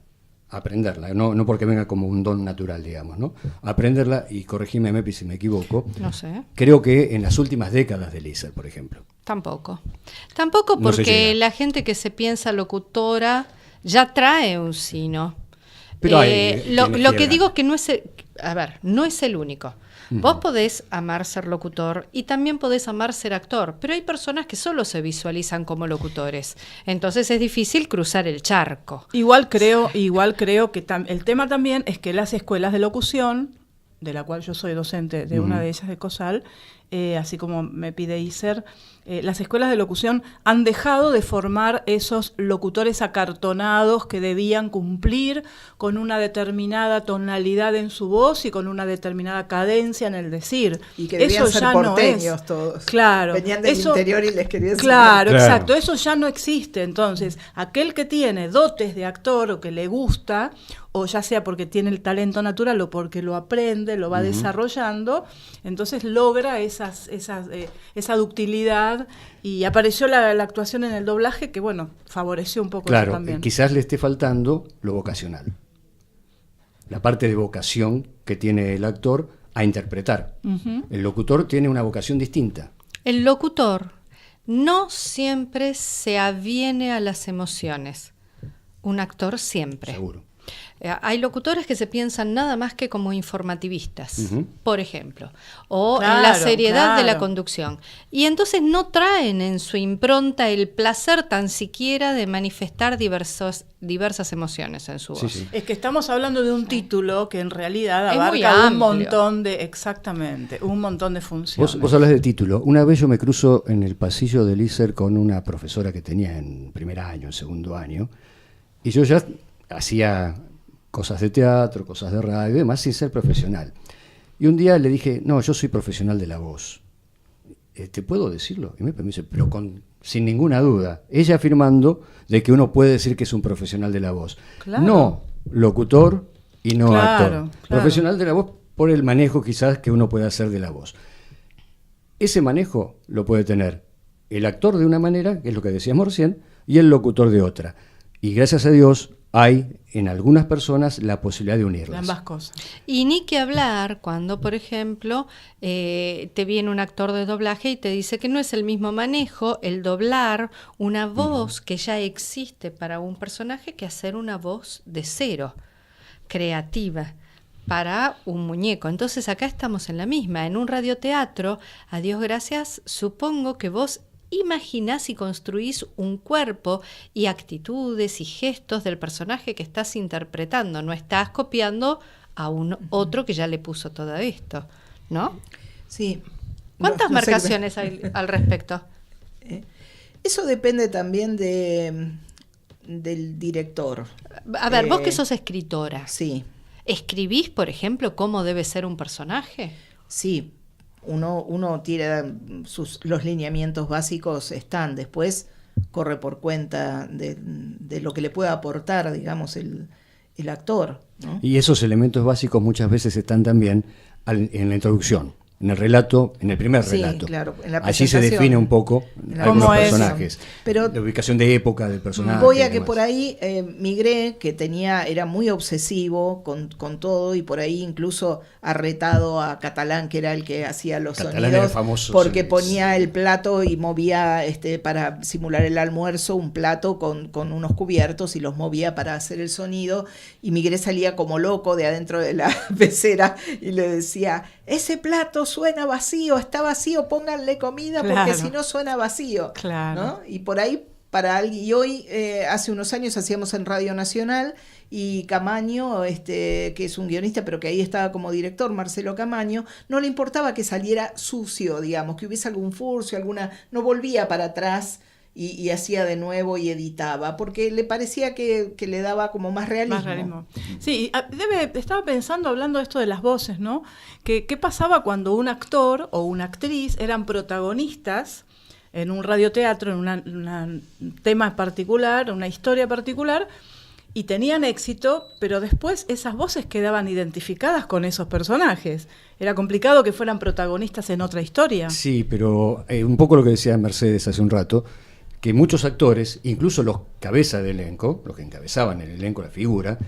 no porque venga como un don natural, digamos, ¿no? Aprenderla, y corregime, Mepi, si me equivoco, No sé. creo que en las últimas décadas del ISER, por ejemplo. Tampoco No se porque llega. la gente que se piensa locutora ya trae un sino. Pero hay lo quienes que quieran. digo es que no es el único. Vos podés amar ser locutor y también podés amar ser actor, pero hay personas que solo se visualizan como locutores. Entonces es difícil cruzar el charco. Igual creo que el tema también es que las escuelas de locución de la cual yo soy docente de una de ellas de COSAL, así como me pide ISER, las escuelas de locución han dejado de formar esos locutores acartonados que debían cumplir con una determinada tonalidad en su voz y con una determinada cadencia en el decir. Y que debían ser ya no porteños es. todos. Claro. Venían del interior y les querían Claro, Claro. exacto. Eso ya no existe. Entonces, aquel que tiene dotes de actor o que le gusta, o ya sea porque tiene el talento natural o porque lo aprende, lo va desarrollando, entonces logra esa ductilidad, y apareció la actuación en el doblaje que, bueno, favoreció un poco eso Claro, también. quizás le esté faltando lo vocacional. La parte de vocación que tiene el actor a interpretar. El locutor tiene una vocación distinta. El locutor no siempre se aviene a las emociones. Un actor siempre. Seguro. Hay locutores que se piensan nada más que como informativistas, Ujú. por ejemplo, o en Claro, la seriedad de la claro. conducción. Y entonces no traen en su impronta el placer tan siquiera de manifestar diversas emociones en su voz. Sí, sí. Es que estamos hablando de un título que en realidad Es muy abarca un amplio. montón de, exactamente, un montón de funciones. Vos hablas de título. Una vez yo me cruzo en el pasillo del ISER con una profesora que tenía en primer año, en segundo año, y yo ya hacía cosas de teatro, cosas de radio y demás sin ser profesional. Y un día le dije, no, yo soy profesional de la voz. ¿Te puedo decirlo? Y me dice, pero sin ninguna duda. Ella afirmando de que uno puede decir que es un profesional de la voz. Claro. No locutor y no Claro, actor. claro. Profesional de la voz por el manejo quizás que uno puede hacer de la voz. Ese manejo lo puede tener el actor de una manera, que es lo que decíamos recién, y el locutor de otra. Y gracias a Dios hay en algunas personas la posibilidad de De unirlas. ambas cosas. Y ni que hablar cuando, por ejemplo, te viene un actor de doblaje y te dice que no es el mismo manejo el doblar una voz que ya existe para un personaje que hacer una voz de cero, creativa, para un muñeco. Entonces acá estamos en la misma. En un radioteatro, a Dios gracias, supongo que vos imaginás y construís un cuerpo y actitudes y gestos del personaje que estás interpretando. No estás copiando a un otro que ya le puso todo esto, ¿no? Sí. ¿Cuántas No sé qué marcaciones hay al respecto? Eso depende también del director. A ver, vos que sos escritora, Sí, ¿escribís, por ejemplo, cómo debe ser un personaje? sí. Uno tira los lineamientos básicos están, después corre por cuenta de lo que le pueda aportar, digamos, el actor, ¿no? Y esos elementos básicos muchas veces están también en la introducción, en el relato, en el primer Sí, relato. claro, en la Allí se presentación. define un poco En la algunos ¿Cómo es? personajes, Pero la ubicación de época del personaje. voy a y que demás. por ahí Migré, que era muy obsesivo con todo, y por ahí incluso ha retado a Catalán, que era el que hacía los Catalán sonidos, era famoso, porque sí. ponía el plato y movía para simular el almuerzo un plato con unos cubiertos y los movía para hacer el sonido, y Migré salía como loco de adentro de la pecera y le decía, ese plato suena vacío, está vacío, pónganle comida porque Claro. si no suena vacío. Claro. ¿No? Y por ahí para alguien, y hoy hace unos años hacíamos en Radio Nacional, y Camaño, que es un guionista pero que ahí estaba como director, Marcelo Camaño, no le importaba que saliera sucio, digamos, que hubiese algún furcio, no volvía para atrás y hacía de nuevo y editaba, porque le parecía que le daba como más realismo. Más realismo. Sí, estaba pensando, hablando de esto de las voces, ¿no? ¿Qué pasaba cuando un actor o una actriz eran protagonistas en un radioteatro, en un tema particular, una historia particular, y tenían éxito, pero después esas voces quedaban identificadas con esos personajes? Era complicado que fueran protagonistas en otra historia. Sí, pero un poco lo que decía Mercedes hace un rato, que muchos actores, incluso los cabezas de elenco, los que encabezaban el elenco, la figura,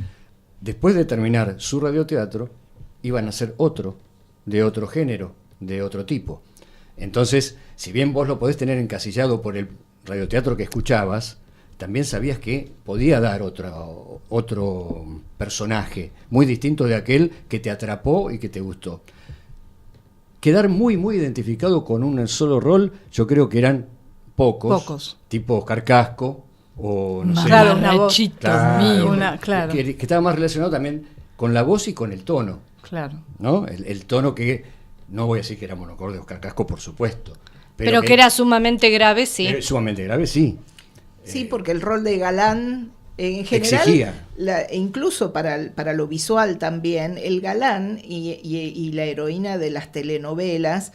después de terminar su radioteatro, iban a ser de otro género, de otro tipo. Entonces, si bien vos lo podés tener encasillado por el radioteatro que escuchabas, también sabías que podía dar otro personaje, muy distinto de aquel que te atrapó y que te gustó. Quedar muy, muy identificado con un solo rol, yo creo que eran pocos. Tipo Oscar Casco, o no sé. Claro, una voz. Claro, Claro. que estaba más relacionado también con la voz y con el tono. Claro. ¿no? El tono que, no voy a decir que era monocorde de Oscar Casco, por supuesto. Pero que era sumamente grave, sí. Sumamente grave, sí. Sí, porque el rol de galán, en general, exigía. Incluso para lo visual también, el galán y la heroína de las telenovelas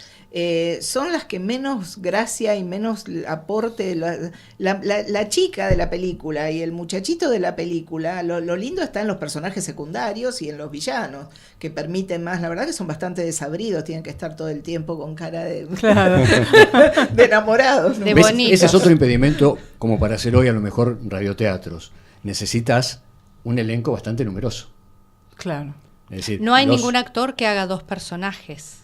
son las que menos gracia y menos aporte, la chica de la película y el muchachito de la película, lo lindo está en los personajes secundarios y en los villanos, que permiten más, la verdad que son bastante desabridos, tienen que estar todo el tiempo con cara de, Claro. de enamorados, ¿no? De ¿Ves? bonitos. Ese es otro impedimento como para hacer hoy a lo mejor radioteatros. Necesitas un elenco bastante numeroso. Claro. Es decir, No hay los- ningún actor que haga 2 personajes.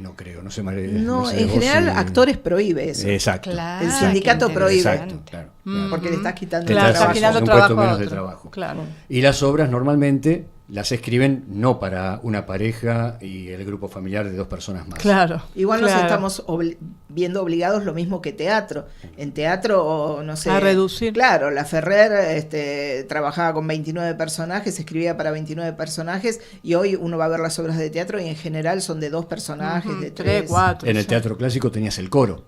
no creo, no sé. No, sé en vos general si- actores prohíbe eso. Exacto. Claro. El sindicato qué prohíbe. interesante. Exacto, claro. Porque le estás quitando Te Claro, estás está quitando un trabajo puesto a menos de otro. trabajo. Claro. Y las obras normalmente las escriben no para una pareja y el grupo familiar de 2 personas más. Claro. Igual nos claro. estamos viendo obligados lo mismo que teatro. En teatro, no sé. A reducir. Claro, la Ferrer trabajaba con 29 personajes, escribía para 29 personajes, y hoy uno va a ver las obras de teatro y en general son de 2 personajes, Ujú, de 3, 3. 4. En el teatro clásico tenías el coro.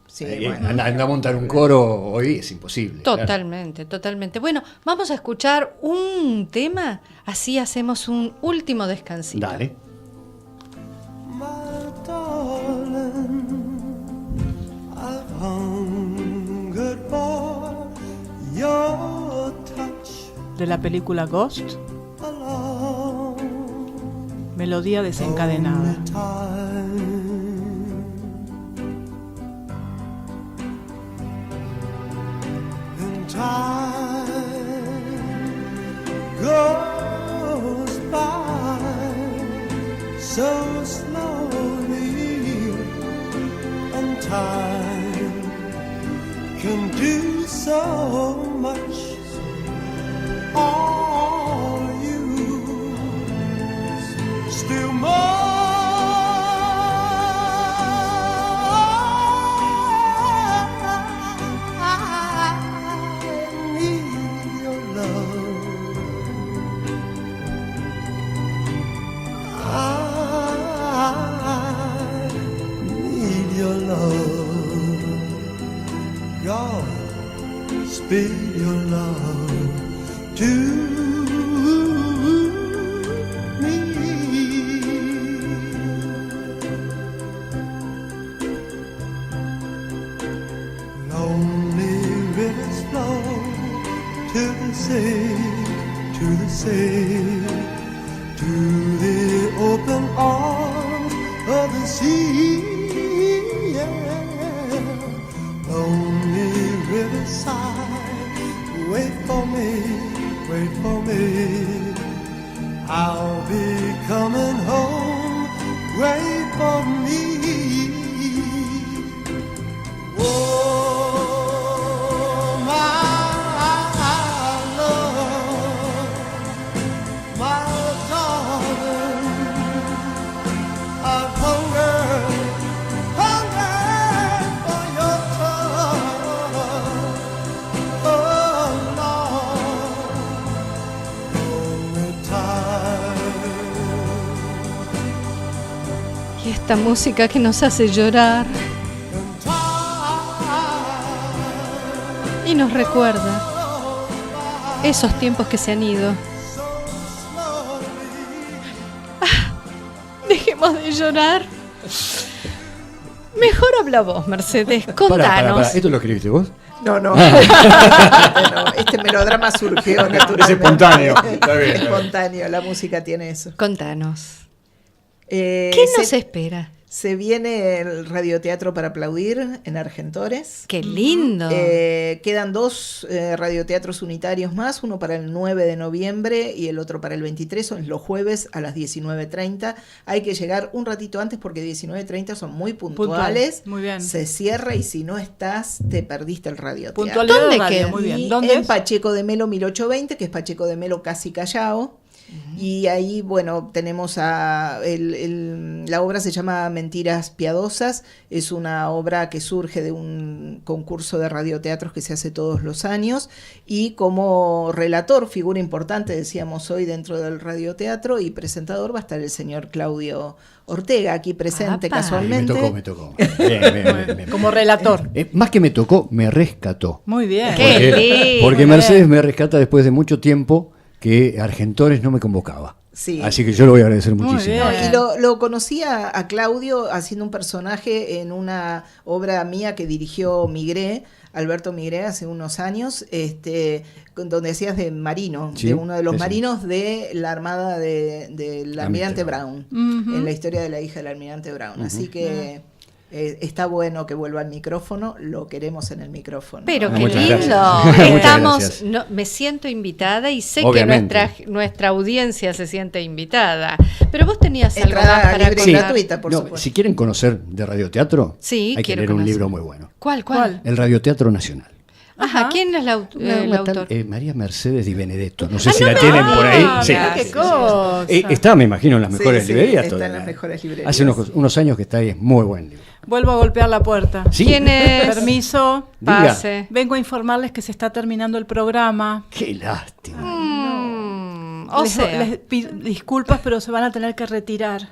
Sí, Ahí, bueno. anda a montar un coro hoy es imposible. claro. Totalmente, totalmente. Bueno, vamos a escuchar un tema, así hacemos un último descansito. Dale. My darling, I've hungered for your touch De la película Ghost, alone melodía desencadenada. time. And time goes by so slowly, and time can do so much. All you still more. I need your love. I need your love. God, speed your love to me. Lonely rivers flow to the sea, to the sea, to the open arms of the sea. Yeah. Lonely riverside, wait for me, wait for me. I'll be coming home, wait for me. Oh, my love, my darling, I've hungered for your touch. Oh, Lord, only time. Y esta música que nos hace llorar y nos recuerda esos tiempos que se han ido. Dejemos de llorar. Mejor habla vos, Mercedes. Contanos. Pará. ¿Esto lo escribiste vos? No, no. No, este melodrama surgió naturalmente. Es espontáneo. Está bien. Espontáneo, la música tiene eso. Contanos. ¿Qué nos espera? Se viene el radioteatro para aplaudir en Argentores. ¡Qué lindo! Quedan 2 radioteatros unitarios más, uno para el 9 de noviembre y el otro para el 23, son los jueves a las 19:30. Hay que llegar un ratito antes porque 19:30 son muy puntuales. Muy bien. Se cierra y si no estás, te perdiste el radioteatro. Puntualidad ¿Dónde de radio, queda? muy bien. Y ¿Dónde en es? Pacheco de Melo 1820, que es Pacheco de Melo casi Callao. Y ahí, bueno, tenemos la obra se llama Mentiras Piadosas, es una obra que surge de un concurso de radioteatros que se hace todos los años, y como relator, figura importante, decíamos hoy, dentro del radioteatro, y presentador va a estar el señor Claudio Ortega, aquí presente ¡Apa! casualmente. Me tocó. Bien. Como relator. Más que me tocó, me rescató. Muy bien. ¡Qué lindo! Porque Mercedes me rescata después de mucho tiempo que Argentores no me convocaba. Sí. Así que yo lo voy a agradecer Muy muchísimo. bien. No, y lo conocí a Claudio haciendo un personaje en una obra mía que dirigió Alberto Migré, hace unos años, donde hacías de marino, Sí, de uno de los sí, sí. marinos de la armada del almirante Brown, Ujú. en la historia de la hija del almirante Brown. Así que está bueno que vuelva al micrófono, lo queremos en el micrófono. Pero qué Muchas lindo. gracias. Muchas Estamos, gracias. me siento invitada y sé Obviamente. que nuestra audiencia se siente invitada. Pero vos tenías algo Entrada más para libre y contar. gratuita, por No, supuesto. si quieren conocer de radioteatro, Sí, hay que quiero leer un conocer. libro muy bueno. ¿Cuál? El Radioteatro Nacional. Ajá, ¿quién es el Una tal, autor? María Mercedes Di Benedetto. No sé si la tienen por ahí. Ah, Sí. mirá qué cosa. Está, me imagino, en las mejores Sí, librerías. está en todavía. las mejores librerías. Hace unos años que está ahí, es muy buen libro. Vuelvo a golpear la puerta. ¿Sí? ¿Quién es? Permiso. Diga. Pase. Vengo a informarles que se está terminando el programa. Qué lástima. O les, sea, les pido disculpas, pero se van a tener que retirar.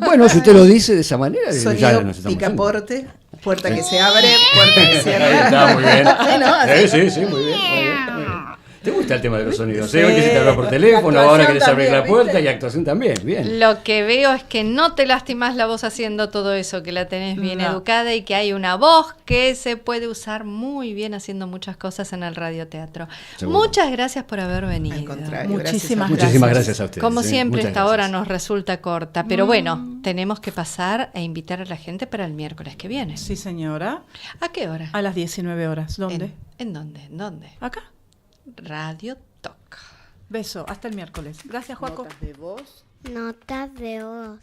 Bueno, si usted lo dice de esa manera, ya Sonido nos estamos picaporte, puerta que se abre, puerta que cierra. Ahí está, muy bien. Sí, ¿no? Así. Sí, muy bien. ¿Te gusta el tema de los sonidos? Sí. Hoy quisiste hablar por teléfono, La ahora actuación querés abrir la también, puerta ¿viste? y actuación también. Bien. lo que veo es que no te lastimas la voz haciendo todo eso, que la tenés bien No. educada y que hay una voz que se puede usar muy bien haciendo muchas cosas en el radioteatro. Seguro. Muchas gracias por haber venido. Al contrario, Muchísimas gracias a Muchísimas gracias. gracias a ustedes. Como ¿eh? siempre, Muchas esta hora gracias. nos resulta corta, pero bueno, tenemos que pasar e invitar a la gente para el miércoles que viene. Sí, señora. ¿A qué hora? A las 19 horas. ¿Dónde? ¿En dónde? ¿En dónde? Acá. Radio Talk. Beso. Hasta el miércoles. Gracias, Joaco. Notas de voz.